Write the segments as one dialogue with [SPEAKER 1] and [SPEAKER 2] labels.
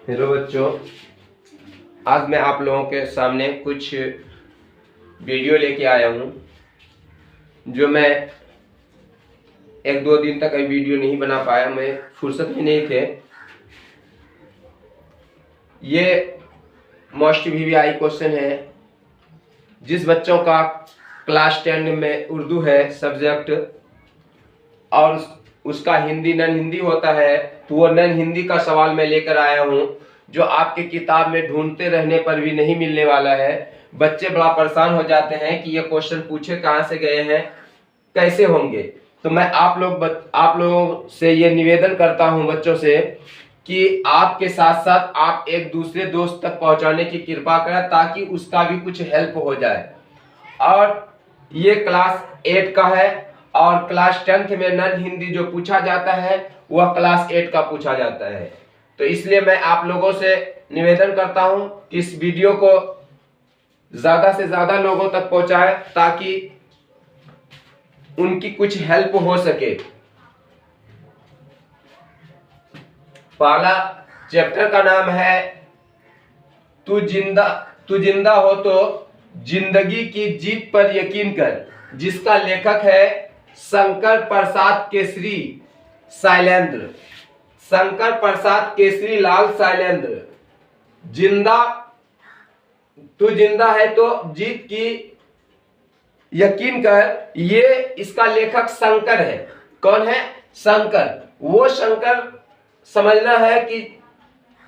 [SPEAKER 1] Hello बच्चों, आज मैं आप लोगों के सामने कुछ वीडियो लेके आया हूँ जो मैं एक दो दिन तक वीडियो नहीं बना पाया, मैं फुर्सत में नहीं थे। ये मोस्ट वीवीआई क्वेश्चन है। जिस बच्चों का क्लास 10 में उर्दू है सब्जेक्ट और उसका हिंदी नन हिंदी होता है, तो वो नन हिंदी का सवाल मैं लेकर आया हूँ जो आपके किताब में ढूंढते रहने पर भी नहीं मिलने वाला है। बच्चे बड़ा परेशान हो जाते हैं कि ये क्वेश्चन पूछे कहाँ से गए हैं, कैसे होंगे। तो मैं आप लोगों से ये निवेदन करता हूँ बच्चों से कि आपके साथ साथ आप एक दूसरे दोस्त तक पहुँचाने की कृपा करें ताकि उसका भी कुछ हेल्प हो जाए। और ये क्लास 8 का है और क्लास 10th में नन हिंदी जो पूछा जाता है वह क्लास 8 का पूछा जाता है। तो इसलिए मैं आप लोगों से निवेदन करता हूं कि इस वीडियो को ज्यादा से ज्यादा लोगों तक पहुंचाएं ताकि उनकी कुछ हेल्प हो सके। पहला चैप्टर का नाम है तू जिंदा हो तो जिंदगी की जीत पर यकीन कर, जिसका लेखक है शंकर प्रसाद केसरी शैलेंद्र, शंकर प्रसाद केसरी लाल शैलेंद्र। तू जिंदा है तो जीत की यकीन कर, ये इसका लेखक शंकर है। कौन है? शंकर। वो शंकर समझना है कि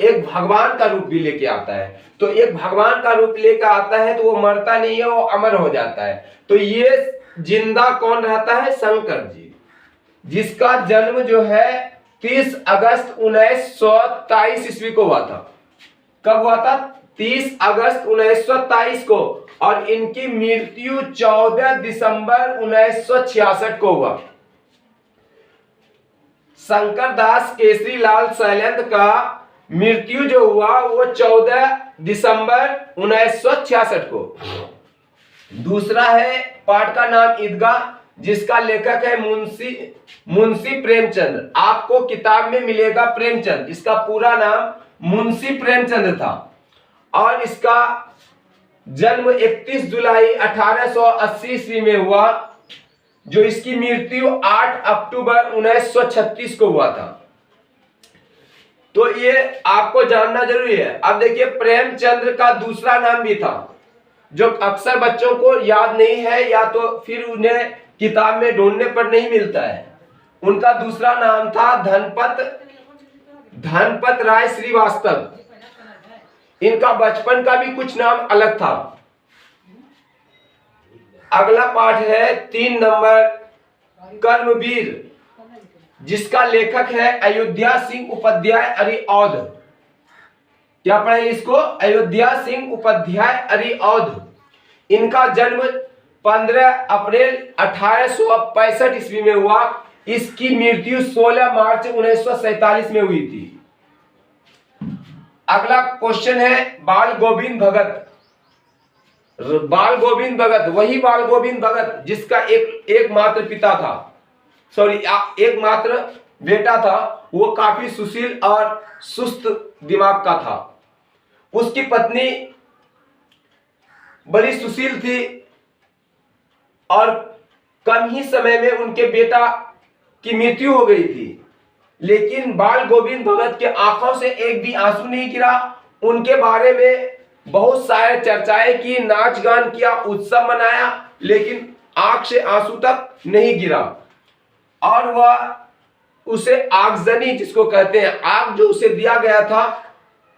[SPEAKER 1] एक भगवान का रूप भी लेके आता है। तो एक भगवान का रूप लेकर आता है तो वो मरता नहीं है, वो अमर हो जाता है। तो ये जिंदा कौन रहता है? शंकर जी, जिसका जन्म जो है 30 अगस्त 1923 ईस्वी को हुआ था। कब हुआ था? 30 अगस्त 1923 को। और इनकी मृत्यु 14 दिसंबर 1966 को हुआ। शंकर दास केसरी लाल शैलेंद्र का मृत्यु जो हुआ वो 14 दिसंबर 1966 को। दूसरा है पाठ का नाम ईदगाह, जिसका लेखक है मुंशी प्रेमचंद। आपको किताब में मिलेगा प्रेमचंद, इसका पूरा नाम मुंशी प्रेमचंद था। और इसका जन्म 31 जुलाई 1880 ईस्वी में हुआ, जो इसकी मृत्यु 8 अक्टूबर 1936 को हुआ था। तो ये आपको जानना जरूरी है। अब देखिए, प्रेमचंद्र का दूसरा नाम भी था जो अक्सर बच्चों को याद नहीं है या तो फिर उन्हें किताब में ढूंढने पर नहीं मिलता है। उनका दूसरा नाम था धनपत राय श्रीवास्तव। इनका बचपन का भी कुछ नाम अलग था। अगला पाठ है 3 नंबर कर्मवीर, जिसका लेखक है अयोध्या सिंह उपाध्याय अरिऔध। क्या पढ़े इसको? अयोध्या सिंह उपाध्याय अरिऔध। इनका जन्म 15 अप्रैल 1865 ईस्वी में हुआ। इसकी मृत्यु 16 मार्च 1947 में हुई थी। अगला क्वेश्चन है बाल गोविंद भगत। बाल गोविंद भगत, वही बाल गोविंद भगत जिसका एकमात्र पिता था, सॉरी एकमात्र बेटा था। वो काफी सुशील और सुस्त दिमाग का था। उसकी पत्नी बड़ी सुशील थी और कम ही समय में उनके बेटा की मृत्यु हो गई थी। लेकिन बाल गोविंद भगत के आंखों से एक भी आंसू नहीं गिरा। उनके बारे में बहुत सारे चर्चाएं की, नाच गान किया, उत्सव मनाया, लेकिन आंख से आंसू तक नहीं गिरा। और वह उसे आगजनी जिसको कहते हैं, आग जो उसे दिया गया था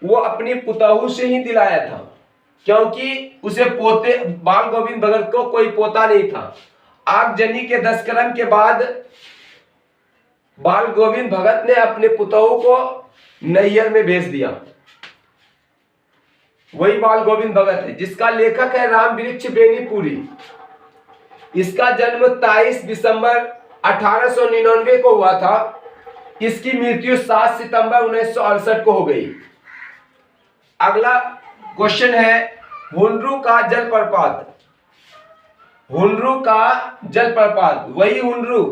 [SPEAKER 1] वो अपनी पुतहू से ही दिलाया था, क्योंकि उसे बाल गोविंद भगत को कोई पोता नहीं था। आगजनी के दशकर्म के बाद बाल गोविंद भगत ने अपने पुतहू को नैयर में भेज दिया। वही बाल गोविंद भगत है जिसका लेखक है राम वृक्ष बेनीपुरी। इसका जन्म 23 दिसंबर 1899 को हुआ था। इसकी मृत्यु 7 सितंबर 1968 को हो गई। अगला क्वेश्चन है हुन्ड्रू का जलप्रपात। हुन्ड्रू का जलप्रपात, वही हुन्ड्रू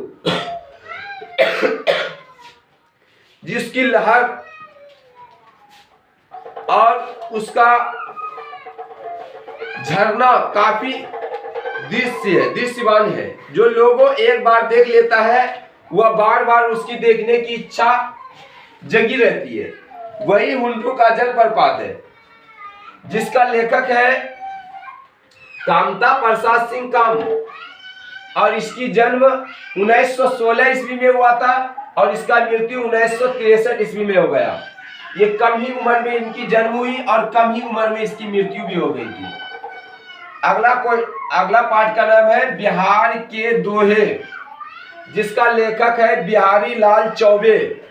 [SPEAKER 1] जिसकी लहर और उसका झरना काफी दृश्यवान है। जो लोगों एक बार देख लेता है वह बार बार उसकी देखने की इच्छा जगी रहती है। वही हुंडरू का जलप्रपात है, जिसका लेखक है कामता प्रसाद सिंह काम, और इसकी जन्म 1916 ईस्वी में हुआ था और इसका मृत्यु 1963 ईस्वी में हो गया। ये कम ही उम्र में इनकी जन्म हुई और कम ही उम्र में इसकी मृत्यु भी हो गई थी। अगला पाठ का नाम है बिहार के दोहे, जिसका लेखक है बिहारी लाल चौबे।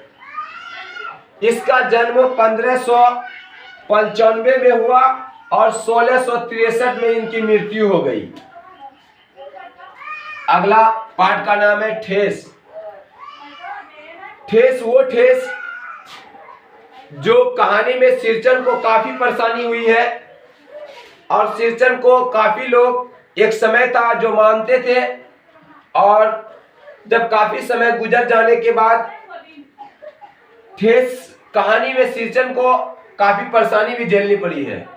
[SPEAKER 1] इसका जन्म 1595 में हुआ और 1663 में इनकी मृत्यु हो गई। अगला पाठ का नाम है ठेस। ठेस वो ठेस जो कहानी में सिरचन को काफी परेशानी हुई है, और सिरचन को काफी लोग एक समय था जो मानते थे, और जब काफी समय गुजर जाने के बाद ठेस कहानी में सिरचन को काफी परेशानी भी झेलनी पड़ी है।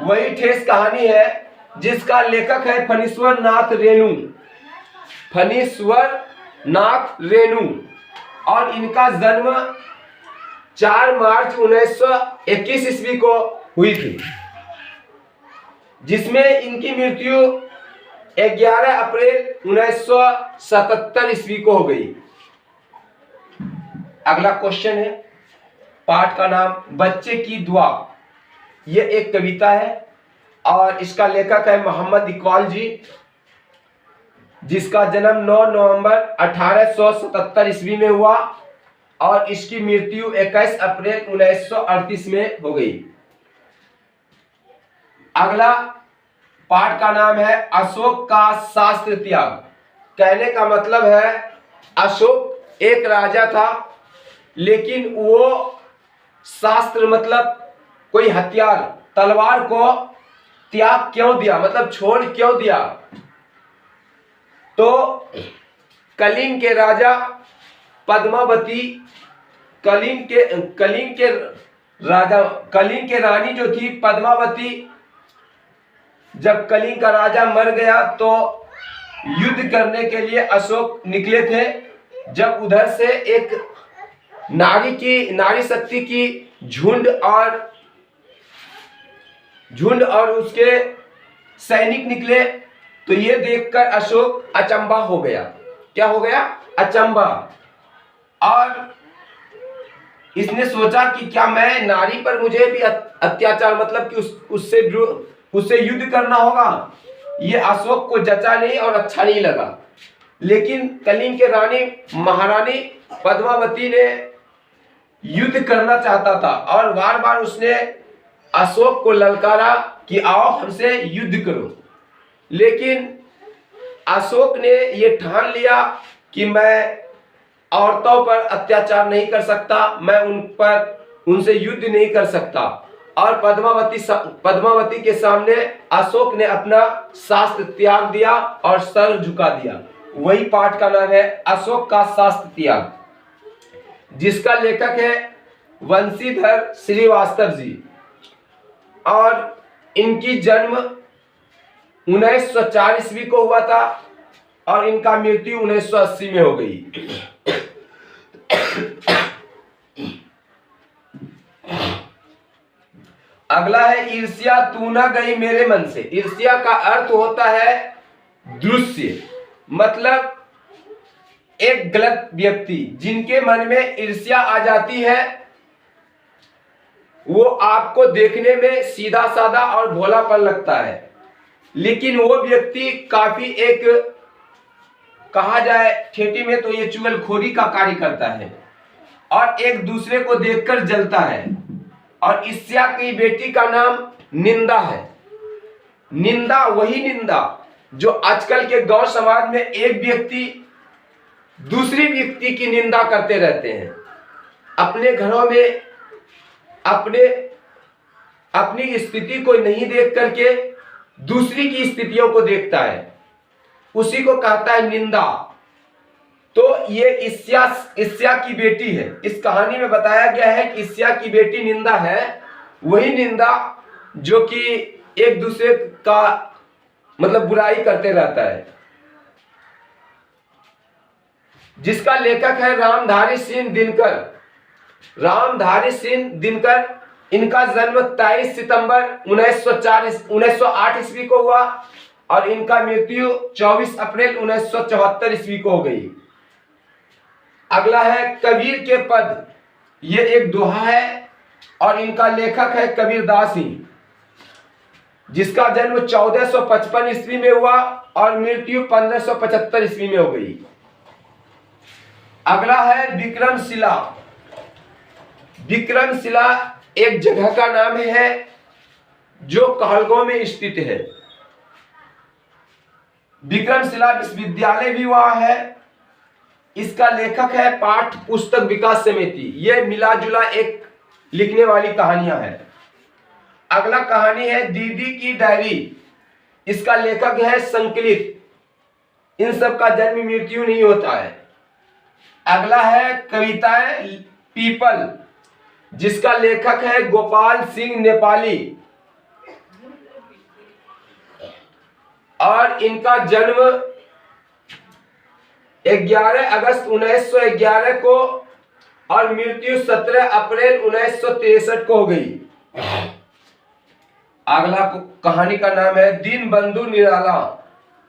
[SPEAKER 1] वही ठेस कहानी है जिसका लेखक है फणीश्वर नाथ रेणु। फणीश्वर नाथ रेणु, और इनका जन्म 4 मार्च 1921 ईस्वी को हुई थी, जिसमें इनकी मृत्यु 11 अप्रैल 1977 ईस्वी को हो गई। अगला क्वेश्चन है, पाठ का नाम बच्चे की दुआ। यह एक कविता है और इसका लेखक है मोहम्मद इकबाल जी, जिसका जन्म 9 नवंबर 1877 ईस्वी में हुआ और इसकी मृत्यु 21 अप्रैल 1938 में हो गई। अगला पाठ का नाम है अशोक का शास्त्र त्याग। कहने का मतलब है अशोक एक राजा था, लेकिन वो शास्त्र मतलब कोई हथियार तलवार को त्याग क्यों दिया, मतलब छोड़ क्यों दिया। तो कलिंग के राजा पद्मावती, कलिंग के रानी जो थी पद्मावती, जब कलिंग का राजा मर गया तो युद्ध करने के लिए अशोक निकले थे। जब उधर से एक नारी शक्ति की झुंड और उसके सैनिक निकले, तो ये देखकर अशोक अचंभा हो गया। क्या हो गया? अचंभा। और इसने सोचा कि क्या मैं नारी पर मुझे भी अत्याचार, मतलब कि उससे युद्ध करना होगा। ये अशोक को जचा नहीं और अच्छा नहीं लगा। लेकिन कलिंग के रानी महारानी पद्मावती ने युद्ध करना चाहता था और बार बार उसने अशोक को ललकारा कि आओ हमसे युद्ध करो। लेकिन अशोक ने ये ठान लिया कि मैं औरतों पर अत्याचार नहीं कर सकता, मैं उनसे युद्ध नहीं कर सकता। और पद्मावती के सामने अशोक ने अपना शास्त्र त्याग दिया और सर झुका दिया। वही पाठ का नाम है अशोक का शास्त्र त्याग, जिसका लेखक है वंशीधर श्रीवास्तव जी, और इनकी जन्म 1904 ईस्वी को हुआ था और इनका मृत्यु 1980 में हो गई। अगला है ईर्ष्या तू ना गई मेरे मन से। ईर्ष्या का अर्थ होता है दृश्य, मतलब एक गलत व्यक्ति जिनके मन में ईर्ष्या आ जाती है, वो आपको देखने में सीधा साधा और भोलापन लगता है, लेकिन वो व्यक्ति काफी एक, कहा जाए ठेठी में तो ये चुगलखोरी का कार्य करता है और एक दूसरे को देखकर जलता है। और ईर्ष्या की बेटी का नाम निंदा है। निंदा वही निंदा जो आजकल के गौर समाज में एक व्यक्ति दूसरी व्यक्ति की निंदा करते रहते हैं। अपने घरों में अपनी स्थिति को नहीं देख करके दूसरी की स्थितियों को देखता है, उसी को कहता है निंदा। तो ये ईर्ष्या की बेटी है। इस कहानी में बताया गया है कि ईर्ष्या की बेटी निंदा है वही निंदा जो कि एक दूसरे का मतलब बुराई करते रहता है, जिसका लेखक है रामधारी सिंह दिनकर। रामधारी सिंह दिनकर, इनका जन्म 23 सितंबर 1908 ईस्वी को हुआ और इनका मृत्यु 24 अप्रैल 1974 ईस्वी को हो गई। अगला है कबीर के पद, ये एक दोहा है और इनका लेखक है कबीरदास ही, जिसका जन्म 1455 ईस्वी में हुआ और मृत्यु 1575 ईस्वी में हो गई। अगला है विक्रमशिला। विक्रमशिला एक जगह का नाम है जो कहलगांव में स्थित है। विक्रमशिला विश्वविद्यालय भी वहां है। इसका लेखक है पाठ पुस्तक विकास समिति। यह मिला जुला एक लिखने वाली कहानियां है। अगला कहानी है दीदी की डायरी। इसका लेखक है संकलित। इन सब का जन्म मृत्यु नहीं होता है। अगला है कविताएं पीपल, जिसका लेखक है गोपाल सिंह नेपाली और इनका जन्म 11 अगस्त 1911 को और मृत्यु 17 अप्रैल 1963 को हो गई। अगला कहानी का नाम है दीनबंधु निराला,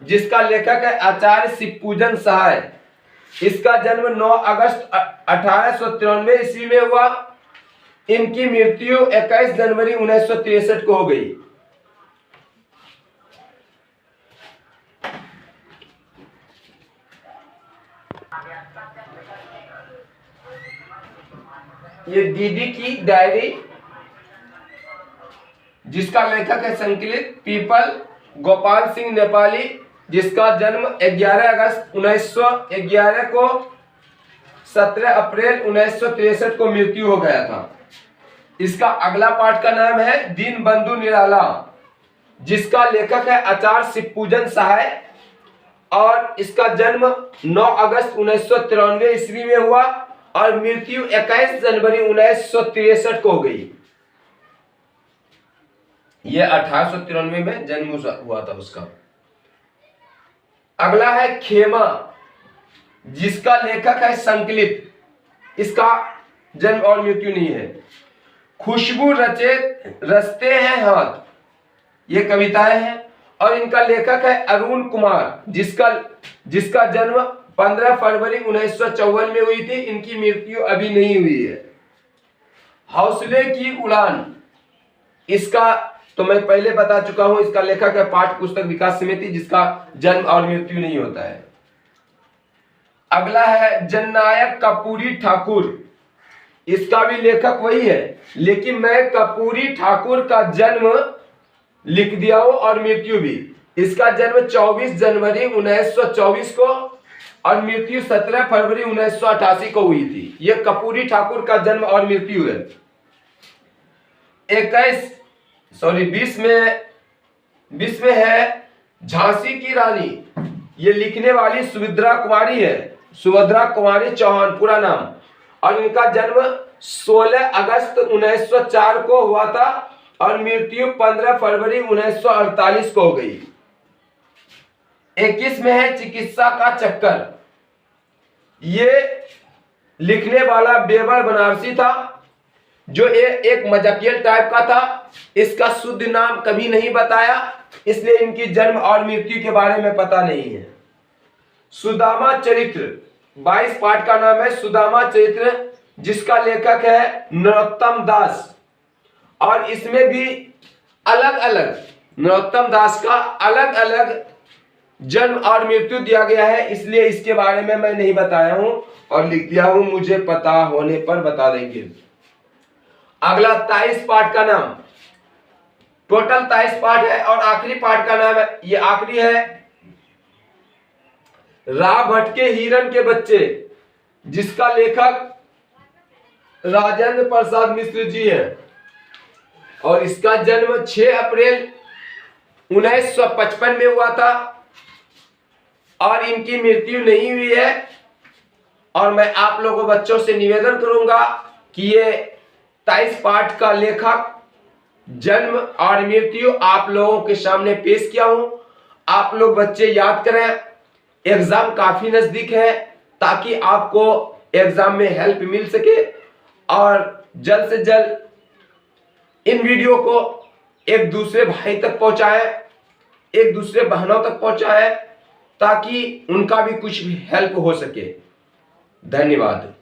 [SPEAKER 1] जिसका लेखक है आचार्य शिवपूजन सहाय। इसका जन्म 9 अगस्त 1893 ईस्वी में हुआ। इनकी मृत्यु 21 जनवरी 1963 को हो गई। ये दीदी की डायरी, जिसका लेखक है संकलित पीपल गोपाल सिंह नेपाली, जिसका जन्म 11 अगस्त 1911 को 17 अप्रैल 1963 को मृत्यु हो गया था। इसका अगला पाठ का नाम है दीनबंधु निराला, जिसका लेखक है आचार्य शिवपूजन सहाय और इसका जन्म 9 अगस्त 1993 ईस्वी में हुआ और मृत्यु 21 जनवरी 1963 को हो गई। यह 1893 में जन्म हुआ था उसका। अगला है खेमा, जिसका लेखक है संकलित। इसका जन्म और मृत्यु नहीं है। खुशबू रचते हैं हाथ, ये कविताएं हैं और इनका लेखक है अरुण कुमार, जिसका जन्म 15 फरवरी 1954 में हुई थी। इनकी मृत्यु अभी नहीं हुई है। हौसले की उड़ान, इसका तो मैं पहले बता चुका हूं। इसका लेखक है पाठ पुस्तक विकास समिति, जिसका जन्म और मृत्यु नहीं होता है। अगला है जननायक कपूरी ठाकुर। इसका भी लेखक वही है, लेकिन मैं कपूरी ठाकुर का जन्म लिख दिया हूं और मृत्यु भी। इसका जन्म 24 जनवरी 1924 को और मृत्यु 17 फरवरी 1988 को हुई थी। यह कपूरी ठाकुर का जन्म और मृत्यु है। 20 में है झांसी की रानी। ये लिखने वाली सुभद्रा कुमारी है, सुभद्रा कुमारी चौहान पूरा नाम, और इनका जन्म 16 अगस्त 1904 को हुआ था और मृत्यु 15 फरवरी 1948 को हो गई। 21 में है चिकित्सा का चक्कर। ये लिखने वाला बेबर बनारसी था, जो एक मजाकिया टाइप का था। इसका शुद्ध नाम कभी नहीं बताया, इसलिए इनकी जन्म और मृत्यु के बारे में पता नहीं है। सुदामा चरित्र 22 पाठ का नाम है सुदामा चरित्र, जिसका लेखक है नरोत्तम दास, और इसमें भी अलग अलग नरोत्तम दास का अलग अलग जन्म और मृत्यु दिया गया है, इसलिए इसके बारे में मैं नहीं बताया हूं और लिख दिया हूं, मुझे पता होने पर बता देंगे। अगला 23 पाठ का नाम, टोटल 23 पाठ है और आखिरी पाठ का नाम है, ये आखिरी है रा भटके हिरण के बच्चे, जिसका लेखक राजेंद्र प्रसाद मिश्र जी है और इसका जन्म 6 अप्रैल 1955 में हुआ था और इनकी मृत्यु नहीं हुई है। और मैं आप लोगों बच्चों से निवेदन करूंगा कि ये 23 पाठ का लेखक जन्म और मृत्यु आप लोगों के सामने पेश किया हूं। आप लोग बच्चे याद करें, एग्जाम काफी नजदीक है, ताकि आपको एग्जाम में हेल्प मिल सके। और जल्द से जल्द इन वीडियो को एक दूसरे भाई तक पहुंचाएं, एक दूसरे बहनों तक पहुंचाएं, ताकि उनका भी कुछ भी हेल्प हो सके। धन्यवाद।